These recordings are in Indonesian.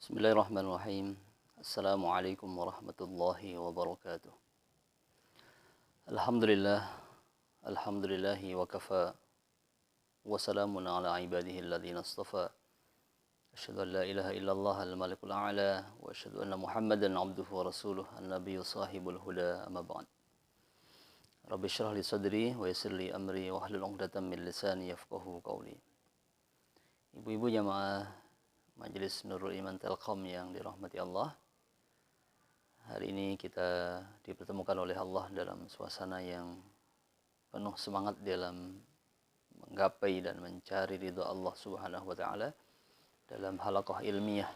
Bismillahirrahmanirrahim. Assalamualaikum warahmatullahi wabarakatuh. Alhamdulillah, alhamdulillahi wa kafa, wa salamun ala ibadihi alladhina astafa. Asyhadu an la ilaha illallah al-malikul a'la, wa asyhadu anna Muhammadan abduhu wa rasuluh, an-nabiyyu sahibul huda, amma ba'd. Rabbi syrah li sadri wa yassir li amri wa hlul 'uqdatam min lisani yafqahu qawli. Ibu-ibu jamaah Majelis Nurul Iman Telkom yang dirahmati Allah. Hari ini kita dipertemukan oleh Allah dalam suasana yang penuh semangat dalam menggapai dan mencari ridha Allah Subhanahu wa taala dalam halaqah ilmiah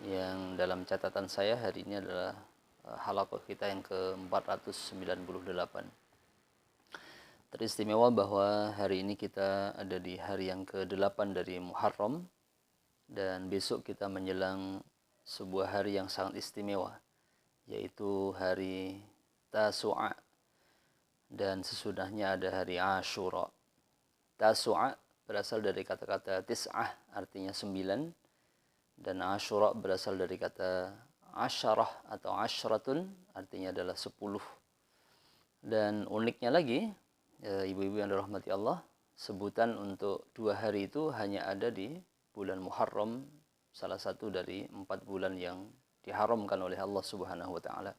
yang dalam catatan saya hari ini adalah halaqah kita yang ke-498. Teristimewa bahwa hari ini kita ada di hari yang ke-8 dari Muharram. Dan besok kita menjelang sebuah hari yang sangat istimewa, yaitu hari Tasu'a, dan sesudahnya ada hari Ashura. Tasu'a berasal dari kata-kata tis'ah, artinya 9, dan Ashura berasal dari kata asyarah atau asyratun, artinya adalah 10. Dan uniknya lagi, ibu-ibu yang dirahmati Allah, sebutan untuk dua hari itu hanya ada di bulan Muharram, salah satu dari 4 bulan yang diharamkan oleh Allah Subhanahu wa taala.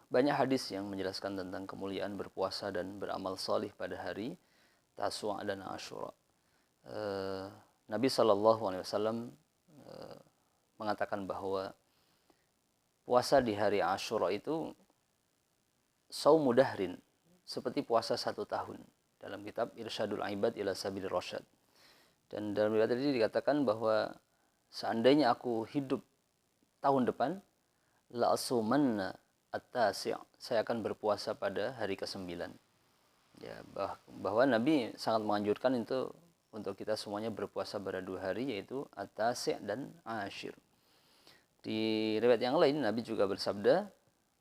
Banyak hadis yang menjelaskan tentang kemuliaan berpuasa dan beramal salih pada hari Tasu'a dan Ashura. Nabi sallallahu alaihi wasallam mengatakan bahwa puasa di hari Ashura itu saumu dahrin, seperti puasa 1 tahun, dalam kitab Irsyadul Ibad ila Sabilir Rasyad. Dan dalam riwayat tadi dikatakan bahwa seandainya aku hidup tahun depan, la asumanna at-tasi', saya akan berpuasa pada hari ke-9. Ya, bahwa Nabi sangat menganjurkan itu untuk kita semuanya berpuasa pada 2 hari, yaitu at-tasi' dan ashir. Di riwayat yang lain Nabi juga bersabda,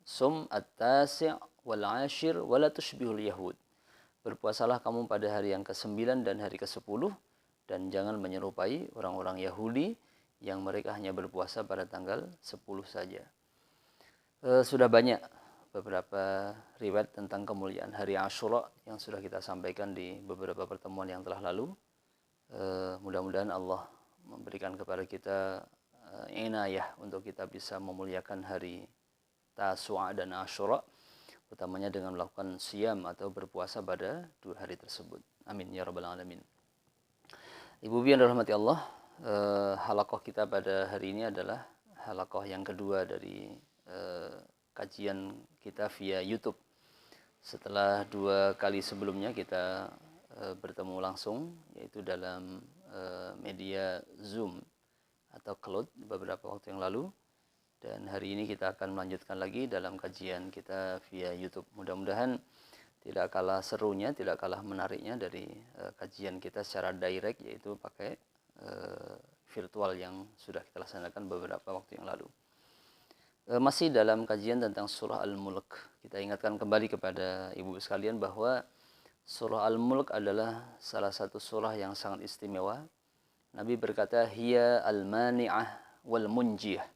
sum at-tasi' wal ashir wa la tushbihul yahud. Berpuasalah kamu pada hari yang ke-9 dan hari ke-10, dan jangan menyerupai orang-orang Yahudi yang mereka hanya berpuasa pada tanggal 10 saja. Sudah banyak beberapa riwayat tentang kemuliaan hari Ashura yang sudah kita sampaikan di beberapa pertemuan yang telah lalu. Mudah-mudahan Allah memberikan kepada kita inayah untuk kita bisa memuliakan hari Tasu'a dan Ashura, utamanya dengan melakukan siyam atau berpuasa pada 2 hari tersebut. Amin ya rabbal alamin. Ibu-ibu yang dirahmati Allah, halaqah kita pada hari ini adalah halaqah yang kedua dari kajian kita via YouTube. Setelah 2 kali sebelumnya kita bertemu langsung, yaitu dalam media Zoom atau Cloud beberapa waktu yang lalu. Dan hari ini kita akan melanjutkan lagi dalam kajian kita via YouTube. Mudah-mudahan tidak kalah serunya, tidak kalah menariknya dari kajian kita secara direct, yaitu pakai virtual yang sudah kita laksanakan beberapa waktu yang lalu. Masih dalam kajian tentang surah Al-Mulk, kita ingatkan kembali kepada ibu sekalian bahwa surah Al-Mulk adalah salah satu surah yang sangat istimewa. Nabi berkata, hiya al-mani'ah wal munjiyah.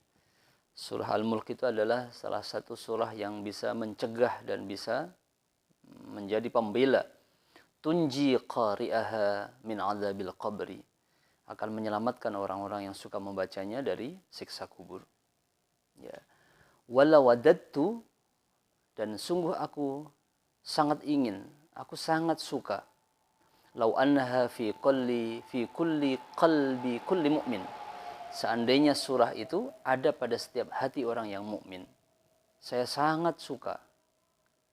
Surah Al-Mulk itu adalah salah satu surah yang bisa mencegah dan bisa menjadi pembela, tunji qari'aha min adzabil qabri, akan menyelamatkan orang-orang yang suka membacanya dari siksa kubur. Ya. Wala wadattu, dan sungguh aku sangat ingin, aku sangat suka, lau annaha fi kulli qalbi kulli mu'min, seandainya surah itu ada pada setiap hati orang yang mukmin. Saya sangat suka.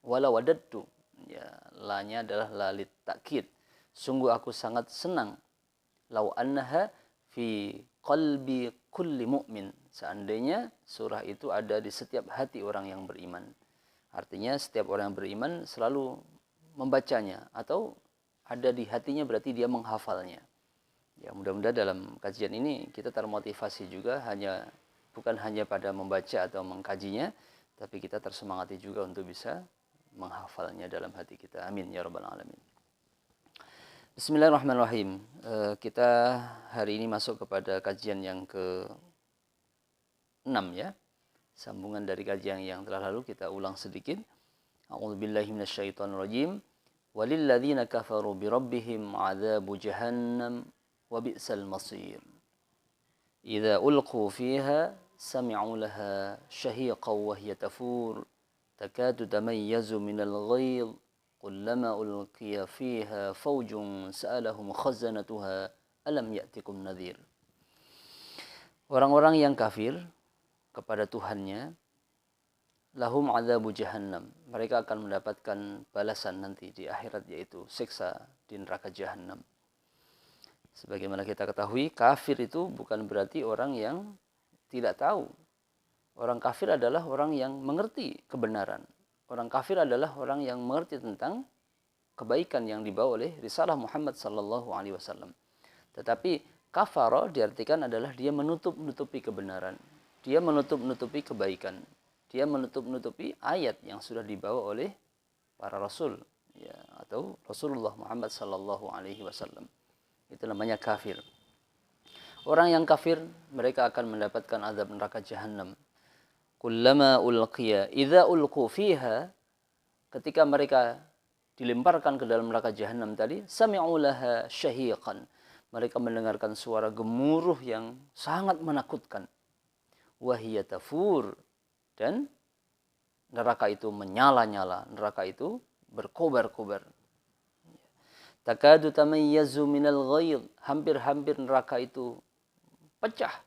Wala wadattu, ya, la-nya adalah lalit takkid. Sungguh aku sangat senang. Lau annaha fi qalbi kulli mu'min, seandainya surah itu ada di setiap hati orang yang beriman. Artinya setiap orang yang beriman selalu membacanya, atau ada di hatinya berarti dia menghafalnya. Ya, mudah-mudahan dalam kajian ini kita termotivasi juga, bukan hanya pada membaca atau mengkajinya, tapi kita tersemangati juga untuk bisa menghafalnya dalam hati kita. Amin ya rabbal alamin. Bismillahirrahmanirrahim. Kita hari ini masuk kepada kajian yang ke-6 ya. Sambungan dari kajian yang telah lalu kita ulang sedikit. A'udzubillahi minasyaitonirrajim. Walilladzina kafaru birabbihim 'adzabu jahannam wa bi'sal masir. Idza ulqu fiha sami'u laha shahiqan wa hiya tafur takadu tamayyazu minal ghayz. Kullama ulqiya fiha faujun sa'alahum khazanatuha alam ya'tikum nadhir. Orang-orang yang kafir kepada Tuhannya, lahum adzabu jahannam. Mereka akan mendapatkan balasan nanti di akhirat, yaitu siksa di neraka jahannam. Sebagaimana kita ketahui, kafir itu bukan berarti orang yang tidak tahu. Orang kafir adalah orang yang mengerti kebenaran. Orang kafir adalah orang yang mengerti tentang kebaikan yang dibawa oleh risalah Muhammad sallallahu alaihi wasallam. Tetapi kafara diartikan adalah dia menutup-nutupi kebenaran. Dia menutup-nutupi kebaikan. Dia menutup-nutupi ayat yang sudah dibawa oleh para rasul, ya, atau Rasulullah Muhammad sallallahu alaihi wasallam. Itu namanya kafir. Orang yang kafir, mereka akan mendapatkan azab neraka jahannam. Kullama ulqiya idza ulqu fiha, ketika mereka dilemparkan ke dalam neraka jahanam tadi, sami'u laha syahiqan, mereka mendengarkan suara gemuruh yang sangat menakutkan. Wa hiya tafur, dan neraka itu menyala-nyala, neraka itu berkobar-kobar. Takadu tamayyazu minal ghayz, hampir-hampir neraka itu pecah.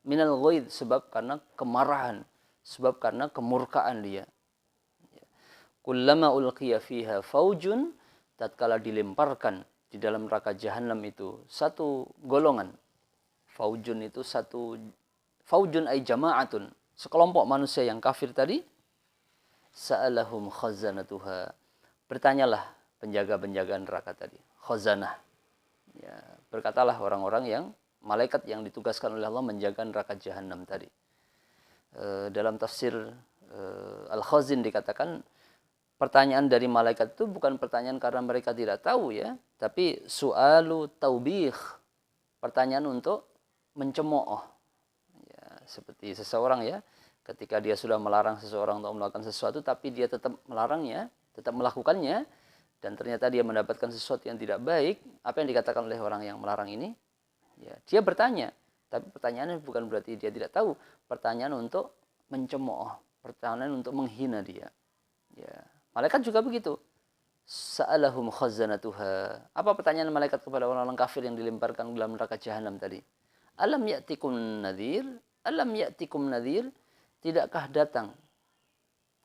Minal ghayz, sebab karena kemarahan, sebab karena kemurkaan dia. Kullama ulqiya fiha faujun, tatkala dilemparkan di dalam neraka jahanam itu satu golongan. Faujun itu satu, faujun ay jama'atun, sekelompok manusia yang kafir tadi. Sa'alahum khazanatuha, bertanyalah penjaga-penjaga neraka tadi, khazanah. Ya, berkatalah orang-orang yang malaikat yang ditugaskan oleh Allah menjaga neraka jahanam tadi. Dalam tafsir Al-Khazin dikatakan, pertanyaan dari malaikat itu bukan pertanyaan karena mereka tidak tahu ya, tapi su'alu taubih, pertanyaan untuk mencemooh. Ya, seperti seseorang ya, ketika dia sudah melarang seseorang untuk melakukan sesuatu, tapi dia tetap melarangnya, tetap melakukannya, dan ternyata dia mendapatkan sesuatu yang tidak baik, apa yang dikatakan oleh orang yang melarang ini? Ya, dia bertanya, tapi pertanyaannya bukan berarti dia tidak tahu, pertanyaan untuk mencemooh, pertanyaan untuk menghina dia. Ya, malaikat juga begitu. Sa'alahum khazanatuha. Apa pertanyaan malaikat kepada orang-orang kafir yang dilemparkan dalam neraka jahanam tadi? Alam ya'tikum nadhir? Alam ya'tikum nadhir? Tidakkah datang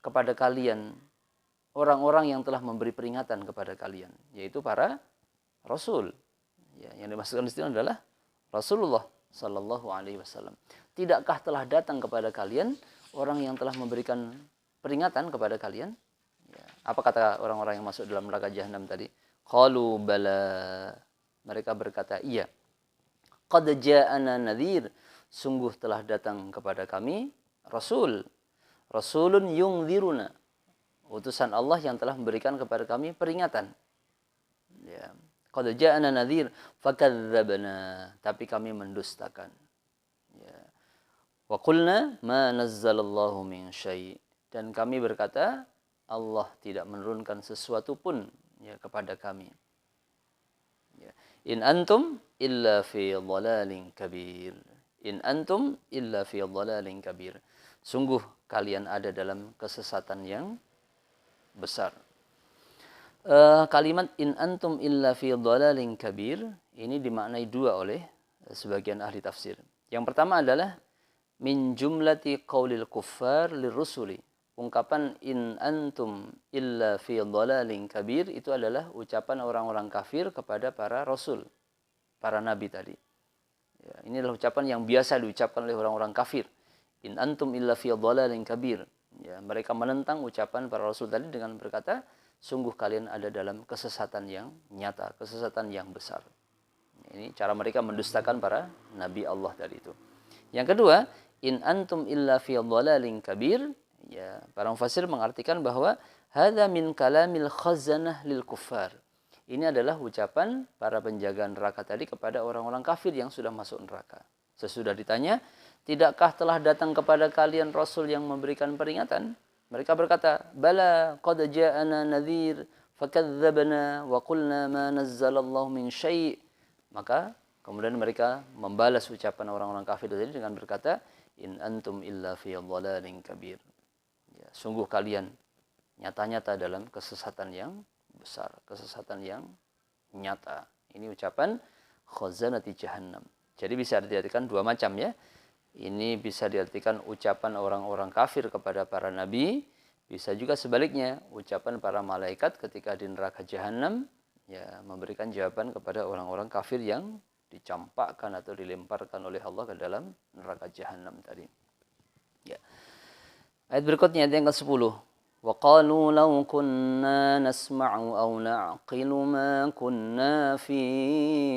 kepada kalian orang-orang yang telah memberi peringatan kepada kalian, yaitu para rasul. Ya, yang dimaksudkan di sini adalah Rasulullah sallallahu alaihi wasallam. Tidakkah telah datang kepada kalian orang yang telah memberikan peringatan kepada kalian? Ya. Apa kata orang-orang yang masuk dalam neraka jahanam tadi? Qalu bala. Mereka berkata, iya. Qad ja'ana nadhir. Sungguh telah datang kepada kami Rasul. Rasulun yungziruna. Utusan Allah yang telah memberikan kepada kami peringatan. Ya. Qad ja'ana nadhir fakadzdzabna, tapi kami mendustakan. Ya. Wa qulna ma nazzalallahu min syai', dan kami berkata Allah tidak menurunkan sesuatu pun ya kepada kami. Ya. In antum illa fi dhalalin kabir. In antum illa fi dhalalin kabir. Sungguh kalian ada dalam kesesatan yang besar. Kalimat in antum illa fi dhalalin kabir ini dimaknai dua oleh sebagian ahli tafsir. Yang pertama adalah min jumlati qaulil kuffar lirrusuli. Ungkapan in antum illa fi dhalalin kabir itu adalah ucapan orang-orang kafir kepada para rasul, para nabi tadi. Ya, ini adalah ucapan yang biasa diucapkan oleh orang-orang kafir. In antum illa fi dhalalin kabir. Ya, mereka menentang ucapan para rasul tadi dengan berkata, sungguh kalian ada dalam kesesatan yang nyata, kesesatan yang besar. Ini cara mereka mendustakan para nabi Allah tadi itu. Yang kedua, in antum illa fi dhalalin kabir. Ya, para mufassir mengartikan bahwa hadza min kalamil khazanah lil kuffar. Ini adalah ucapan para penjaga neraka tadi kepada orang-orang kafir yang sudah masuk neraka. Sesudah ditanya, tidakkah telah datang kepada kalian Rasul yang memberikan peringatan? Mereka berkata, Bala qad ja'ana nadhir fakadzabna wa qulna ma nazzalallahu min syai'. Maka kemudian mereka membalas ucapan orang-orang kafir tadi dengan berkata, In antum illa fi dhalalin kabir. Ya, sungguh kalian nyata-nyata dalam kesesatan yang besar, kesesatan yang nyata. Ini ucapan khazanati jahannam. Jadi bisa diartikan dua macam ya. Ini bisa diartikan ucapan orang-orang kafir kepada para nabi, bisa juga sebaliknya ucapan para malaikat ketika di neraka jahannam ya memberikan jawaban kepada orang-orang kafir yang dicampakkan atau dilemparkan oleh Allah ke dalam neraka jahannam tadi. Ya. Ayat berikutnya ayat yang ke-10. وَقَالُوا لَوْ كُنَّا نَسْمَعُ أَوْ نَعْقِلُ مَا كُنَّا فِي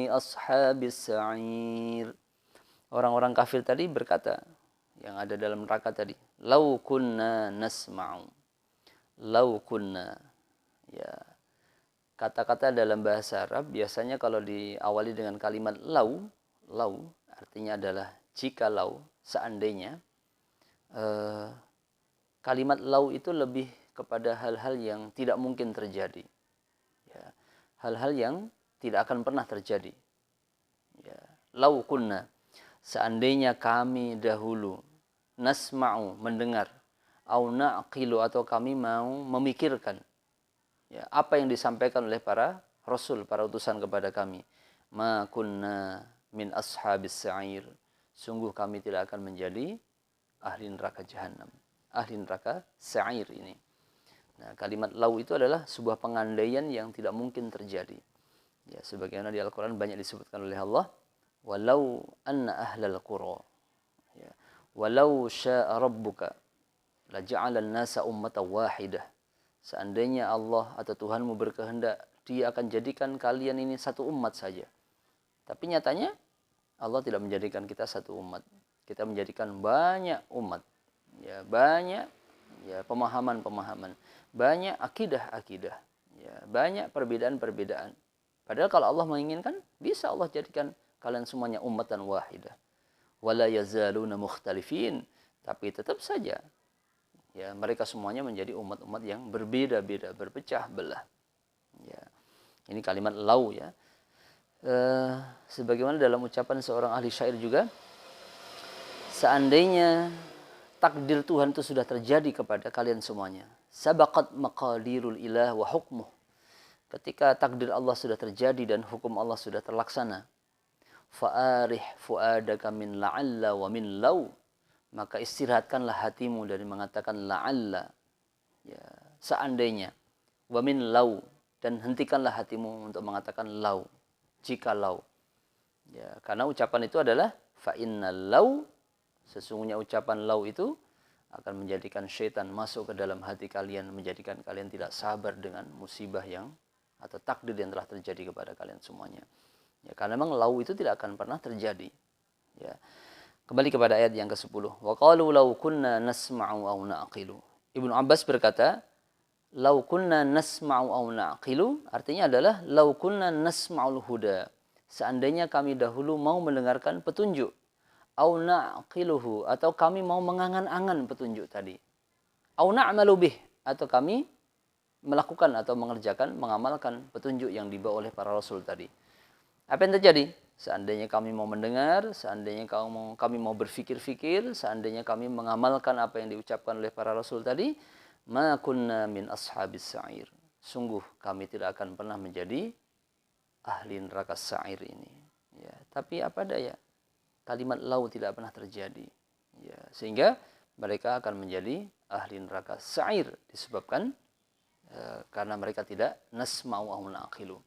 أَصْحَابِ السَّعِيرِ. Orang-orang kafir tadi berkata, yang ada dalam neraka tadi, لَوْ كُنَّا نَسْمَعُ. لَوْ كُنَّا. Ya. Kata-kata dalam bahasa Arab biasanya kalau diawali dengan kalimat lau artinya adalah jikalau, seandainya. Kalimat lau itu lebih kepada hal-hal yang tidak mungkin terjadi. Ya. Hal-hal yang tidak akan pernah terjadi. Ya. Lau kunna, seandainya kami dahulu, nasma'u, mendengar, au na'qilu, atau kami mau memikirkan ya, apa yang disampaikan oleh para rasul, para utusan kepada kami. Ma kunna min ashabis sa'ir. Sungguh kami tidak akan menjadi ahli neraka jahanam. Ahli neraka sa'ir ini. Nah, kalimat lau itu adalah sebuah pengandaian yang tidak mungkin terjadi. Ya, sebagaimana di Al-Quran banyak disebutkan oleh Allah, walau anna ahlal qura, ya, walau sya'a rabbuka la ja'alan nasa ummatan wahidah. Seandainya Allah atau Tuhanmu berkehendak, Dia akan jadikan kalian ini satu umat saja. Tapi nyatanya Allah tidak menjadikan kita satu umat. Kita menjadikan banyak umat. Ya, banyak ya pemahaman-pemahaman, banyak akidah-akidah, ya, banyak perbedaan-perbedaan. Padahal kalau Allah menginginkan, bisa Allah jadikan kalian semuanya ummatan wahidah. Wala yazaluna mukhtalifin, tapi tetap saja ya mereka semuanya menjadi umat-umat yang berbeda-beda, berpecah belah. Ya. Ini kalimat lau ya. Sebagaimana dalam ucapan seorang ahli syair juga, seandainya takdir Tuhan itu sudah terjadi kepada kalian semuanya. Sabaqat maqadirul ilah wa hukmuh. Ketika takdir Allah sudah terjadi dan hukum Allah sudah terlaksana. Fa'arih fu'adaka min la'alla wa min law. Maka istirahatkanlah hatimu dari mengatakan la'alla. Ya, seandainya. Wa min law. Dan hentikanlah hatimu untuk mengatakan law. Jika law. Ya, karena ucapan itu adalah fa'inna law. Sesungguhnya ucapan lau itu akan menjadikan syaitan masuk ke dalam hati kalian, menjadikan kalian tidak sabar dengan musibah yang atau takdir yang telah terjadi kepada kalian semuanya. Ya, karena memang lau itu tidak akan pernah terjadi. Ya. Kembali kepada ayat yang ke-10. Wa qalu law kunna nasma'u aw na'qilu. Ibnu Abbas berkata, law kunna nasma'u aw na'qilu artinya adalah law kunna nasma'ul huda. Seandainya kami dahulu mau mendengarkan petunjuk. Au na'qiluhu, atau kami mau mengangan-angan petunjuk tadi. Au na'malu bih, atau kami melakukan atau mengerjakan, mengamalkan petunjuk yang dibawa oleh para rasul tadi. Apa yang terjadi? Seandainya kami mau mendengar, seandainya kami mau berfikir-fikir, seandainya kami mengamalkan apa yang diucapkan oleh para rasul tadi, ma kunna min ashabis sa'ir. Sungguh kami tidak akan pernah menjadi ahli neraka sa'ir ini. Ya, tapi apa daya? Kalimat lau tidak pernah terjadi. Ya, sehingga mereka akan menjadi ahli neraka sa'ir disebabkan karena mereka tidak nasma'u aw na'qilu.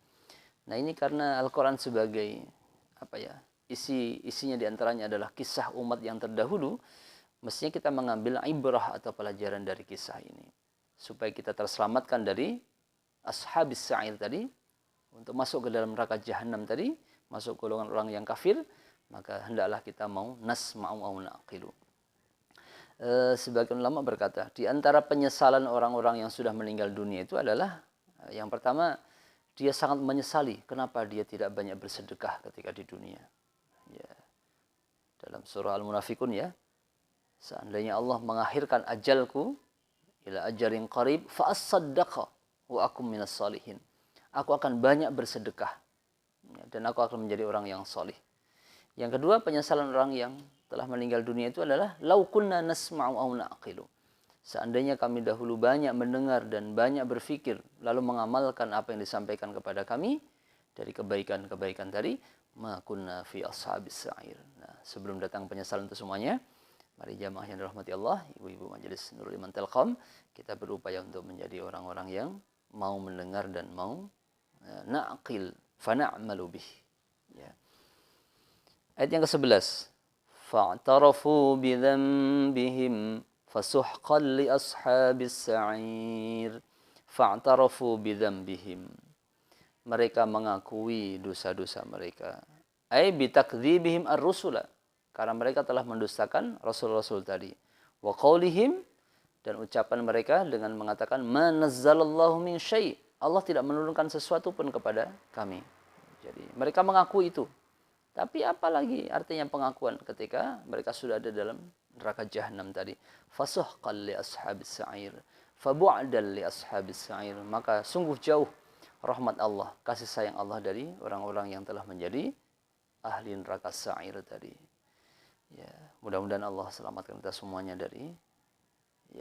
Nah, ini karena Al-Qur'an sebagai apa ya? Isinya diantaranya adalah kisah umat yang terdahulu, mestinya kita mengambil ibrah atau pelajaran dari kisah ini supaya kita terselamatkan dari ashabis sa'ir tadi untuk masuk ke dalam neraka jahanam tadi, masuk golongan orang yang kafir. Maka hendaklah kita mau nasma'u aw na'qilu. Sebagian ulama berkata, di antara penyesalan orang-orang yang sudah meninggal dunia itu adalah yang pertama, dia sangat menyesali kenapa dia tidak banyak bersedekah ketika di dunia. Ya. Dalam surah Al-Munafikun ya, seandainya Allah mengakhirkan ajalku ila ajalin qarib fa as-saddaqa wa akum minas salihin. Aku akan banyak bersedekah dan aku akan menjadi orang yang salih. Yang kedua, penyesalan orang yang telah meninggal dunia itu adalah lau kunna nasma'u aw na'qilu. Seandainya kami dahulu banyak mendengar dan banyak berfikir lalu mengamalkan apa yang disampaikan kepada kami dari kebaikan-kebaikan tadi, ma kunna fi ashabis sa'ir. Nah, sebelum datang penyesalan itu semuanya, mari jamaah yang dirahmati Allah, ibu-ibu majelis Nurul Iman Telkom, kita berupaya untuk menjadi orang-orang yang mau mendengar dan mau na'qil fa na'malu bih. Ya. Ayat yang ke-11. Fa'tarafu bidzambihim fasuhqan li ashabis sa'ir. Fa'tarafu bidzambihim. Mereka mengakui dosa-dosa mereka. Ai bitakdzibihim ar-rusula. Karena mereka telah mendustakan rasul-rasul tadi. Wa qaulihim, dan ucapan mereka dengan mengatakan ma nazzalallahu min syai'. Allah tidak menurunkan sesuatu pun kepada kami. Jadi mereka mengaku itu. Tapi apalagi artinya pengakuan ketika mereka sudah ada dalam neraka jahanam tadi. Fasuhqan li ashabis sa'ir. Fabu'dan li ashabis sa'ir. Maka sungguh jauh rahmat Allah, kasih sayang Allah dari orang-orang yang telah menjadi ahli neraka sa'ir tadi. Ya, mudah-mudahan Allah selamatkan kita semuanya dari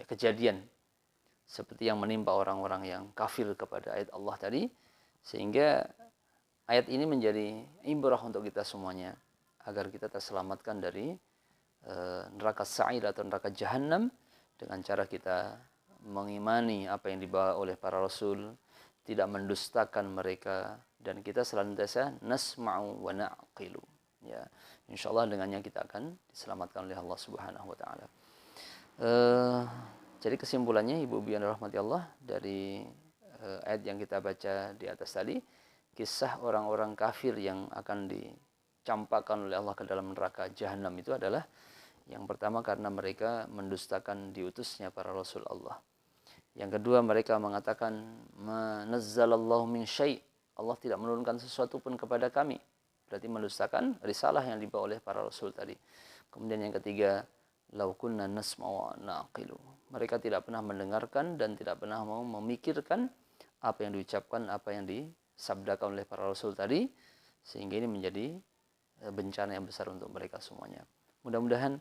kejadian seperti yang menimpa orang-orang yang kafir kepada ayat Allah tadi, sehingga ayat ini menjadi ibrah untuk kita semuanya agar kita terselamatkan dari neraka sa'ir atau neraka jahanam dengan cara kita mengimani apa yang dibawa oleh para rasul, tidak mendustakan mereka, dan kita senantiasa nasma'u wa na'qilu. Ya, insyaallah dengannya kita akan diselamatkan oleh Allah Subhanahu wa taala. Jadi kesimpulannya ibu-ibu yang dirahmati Allah dari ayat yang kita baca di atas tadi, kisah orang-orang kafir yang akan dicampakkan oleh Allah ke dalam neraka jahanam itu adalah yang pertama karena mereka mendustakan diutusnya para rasul Allah. Yang kedua, mereka mengatakan ma nazzalallahu min syai'. Allah tidak menurunkan sesuatu pun kepada kami. Berarti mendustakan risalah yang dibawa oleh para rasul tadi. Kemudian yang ketiga, lau kunna nasma'u wa naqilu. Mereka tidak pernah mendengarkan dan tidak pernah mau memikirkan apa yang diucapkan, apa yang disabdakan oleh para rasul tadi, sehingga ini menjadi bencana yang besar untuk mereka semuanya. Mudah-mudahan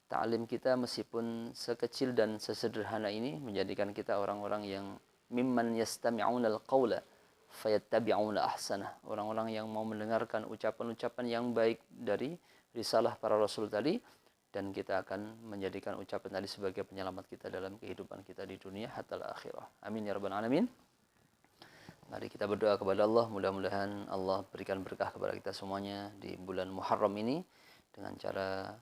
ta'lim kita meskipun sekecil dan sesederhana ini menjadikan kita orang-orang yang mimman yastami'unal qawla fayattabi'una ahsanah. Orang-orang yang mau mendengarkan ucapan-ucapan yang baik dari risalah para rasul tadi, dan kita akan menjadikan ucapan tadi sebagai penyelamat kita dalam kehidupan kita di dunia hatta akhirah. Amin ya rabbal alamin. Mari kita berdoa kepada Allah, mudah-mudahan Allah berikan berkah kepada kita semuanya di bulan Muharram ini dengan cara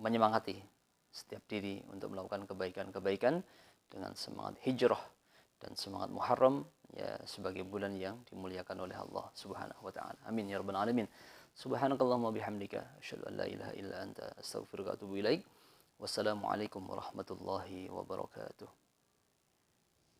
menyemangati setiap diri untuk melakukan kebaikan-kebaikan dengan semangat hijrah dan semangat Muharram ya sebagai bulan yang dimuliakan oleh Allah Subhanahu wa taala. Amin ya rabbal alamin. Subhanakallahumma bihamdika asyhadu an la ilaha illa anta astaghfiruka wa atubu ilaik. Wassalamualaikum warahmatullahi wabarakatuh.